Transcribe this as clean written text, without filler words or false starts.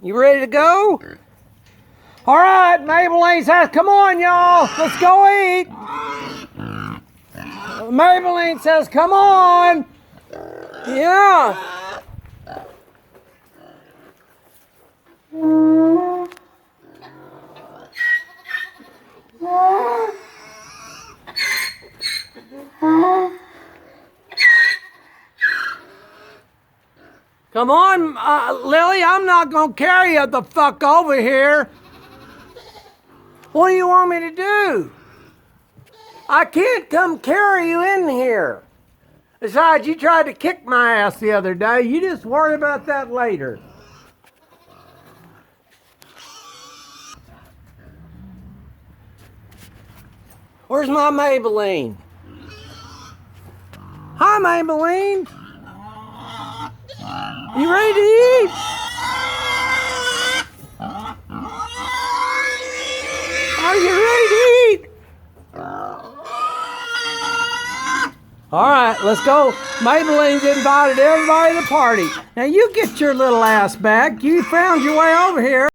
You ready to go? All right, Maybelline's house. Come on, y'all. Let's go eat. Maybelline says, come on. Yeah. Come on, Lily, I'm not going to carry you the fuck over here. What do you want me to do? I can't come carry you in here. Besides, you tried to kick my ass the other day. You just worry about that later. Where's my Maybelline? Hi, Maybelline. You ready to eat? Are you ready to eat? All right, let's go. Maybelline's invited everybody to the party. Now you get your little ass back. You found your way over here.